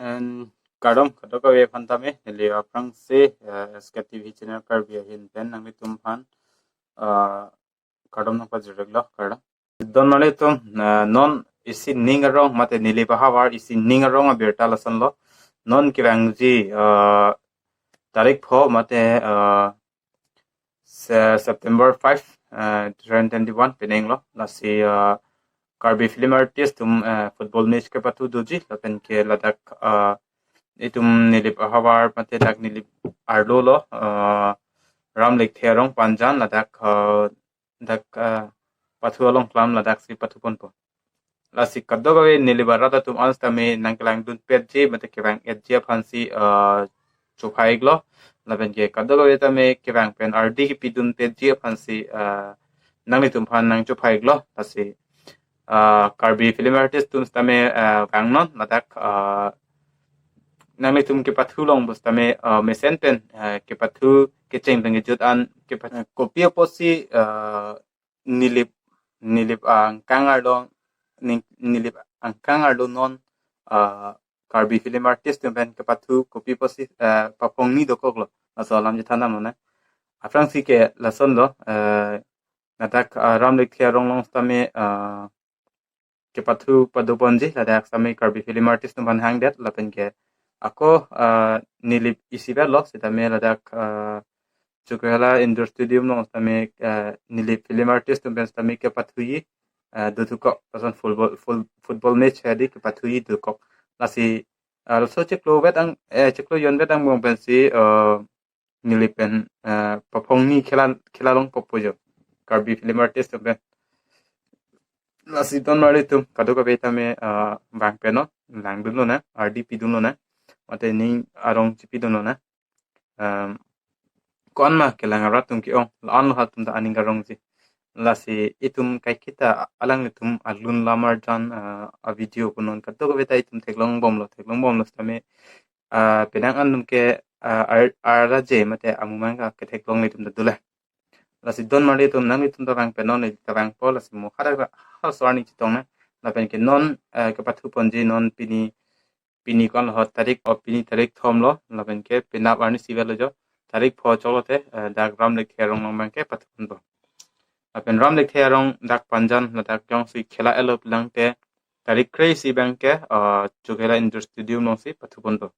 and kardom kato ka we phantame le aprang se skepti vi channel Karbi hin pen nang tum phan kardom na pajrek lo kardom don nale tum non isi ningarong mate Nilip hawar isi ningarong a berta lasan lo non kirangji tarik pho mate September 5 2021 peneng lo lasi Karbi film artist tum football match kapathu doji lapen ke ladak itum Nilip hawar mate dak Nilip arlo lo Ram Lekthe arong panjan ladak dak pathu along klam ladak si pathu ponpo lasi kadogawe Nilip arada tum anstame nangklang dun petje mate kebang etje phansi chuphai glo lapen ke kadogawe tame kebang pen RD ki pidun petje phansi nangli tum phan nang chuphai glo lasi Karbi film artist tum stame bangnon ladak nangli tum ke pathu long bus tame mesen pen ke pathu ke cheng tang jut an ke pathu kopia posi Nilip ang kangar long Nilip ang kangar lo non Karbi film artist tum pen ke pathu kopi posi papong ni dokoglo aso lam jithana mona afrang si ke lason lo natak Ram Lekthe arong long stame kapathu paduponji ladak sami Karbi film artist tum ban hang det lapen ke ako Nilip isiber lo sitame ladak chukela indoor studio no sitame Nilip film artist tum ben sitame kapathu yi dutuko pason football match hadi kapathu yi dutuko lasi also cheklo bet ang cheklo yon bet ang mong pensi Nilip pen papong ni khela long popojo Karbi film artist tum ben lasi don mari tum kadoka beta me bang peno lang dun na RDP dun na mate ning arong chipi dun na kon ma kelang ratum ki ong lan lo hatum da aning garong ji lasi itum kai kita alang itum alun lamar jan a video kunon kadoka beta itum teklong bom lo stame pedang andum ke ara je mate amumang ka teklong itum da dula lasi don mari tum nang itum da bang penon ni da bang pol lasi mo khara soarni chitong na lapen ke non kapathu ponji non pini kon hot tarik o pini tarik thom lo lapen ke pinap arni sivel jo tarik pho cholote dak Ram Lekthe arong nong bang ke pathu ponbo lapen Ram Lekthe arong dak panjan ladak jongsi khela elop lang te tarik crazy bang ke chukela indoor studio nong si pathu ponbo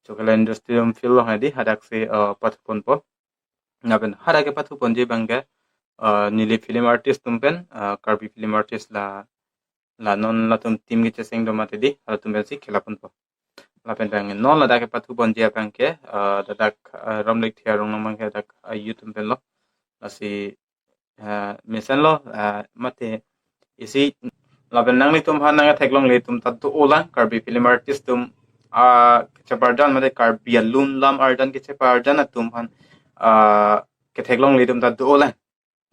chukela indoor studio fil lo hadi hadak si pathu ponbo lapen hadake pathu ponji bang ke Nilip film artist tumpen Karbi film artist la non la tum tim gi cheseng do mate di la tum bensi khela pun po la pen bang non la dak pathu bon dia bang ke dak Ram Lekthe arong mang ke dak youtube pen lo la si mesen lo mate isi la pen nang ni tum han nang theklong le tum tat tu ola Karbi film artist tum cheparjan mate Karbi alun lam arjan ke cheparjan tum han ke theklong le tum tat tu ola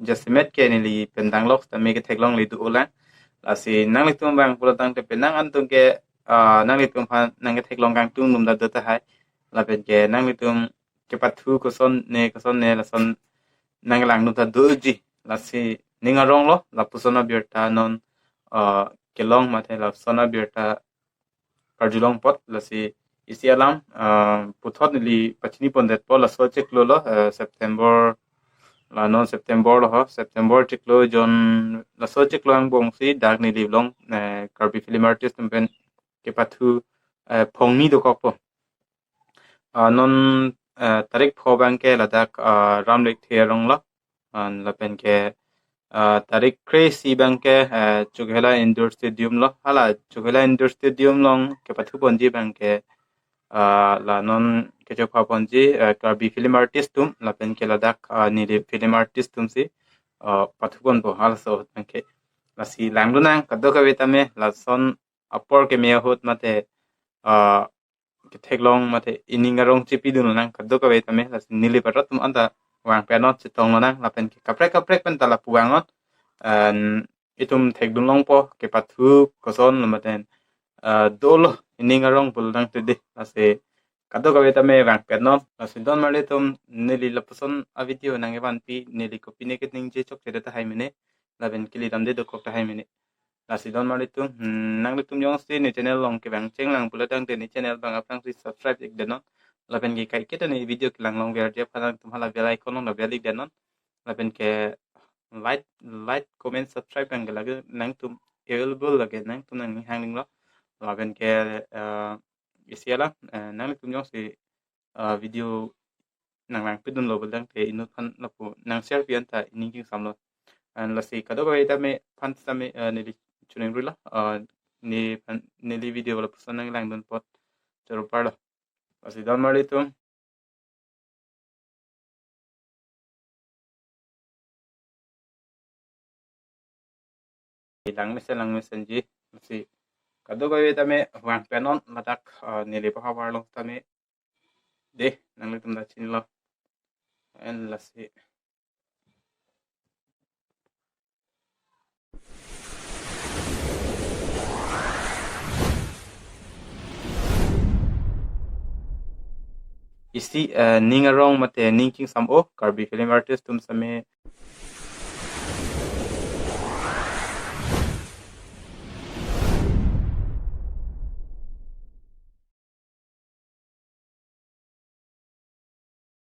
jasimet ke nili pendang lok ta me ke theklong le du ola lasi nang li tum bang pulatang te penang antung ke nang li tum phan nang ke theklong kang tung num da do ta hai la pen ke nang li tum ke pathu ko son ne la son nang lang num ta doji lasi ninga rong lo la pusona birta non ke long ma the la sona birta karjulong pot lasi isi alam puthot nili pachini pondet po la so chek lo September la non September lo September tiklo jon la so tiklo ang bong si dak ni liblong Karbi film artist pen ke pathu phongni do kokpo non tarik pho bang ke la dak Ram Lekthe arong la an la pen ke tarik crazy bang ke chukela indoor stadium lo hala chukela indoor stadium long ke pathu ponji bang ke la non kechok ponji Karbi film artist tum la pen ke ladak Nilip film artist tum si pathu pon bo hal so pen ke la si langlunang kadoka betame la son apor ke me hot mate ke theklong mate iningarong chipi dun nang kadoka betame la si Nilip tum anda wang penot chitong nang la pen ke kaprek pen tala puangot itum thekdun long po ke pathu koson maten dolo iningarong pulang tedi ase kadoka betame wang penot lasi don mali tum neli lapuson a video nang evan pi neli kopine ke ning je chok chede ta hai mine laben kili damde do kok ta hai mine lasi don mari tu nang tum jongsi ni channel long ke bang cheng lang pula tang te ni channel bang apang si subscribe ik denon laben ge kai kita ni video kilang long ver je phanang tum hala bel icon long bel ik denon laben ke like comment subscribe bang lage nang tum available lage nang tum nang hanging lo laben ke isiala nang tum jongsi video nang lang pidun lo bel dang te inut phan lapu nang share pian ta ining samlo and lasi kado ba ita me phan sa me nili chuning rula ni nili video wala pusan nang lang don pot charo parlo lasi don mari tu lang mesen ji lasi kado ba ita me wang penon matak nili pa parlo ta me de nang litum da chinlo and lasi isi ning arong mate ning king sam o Karbi film artist tum same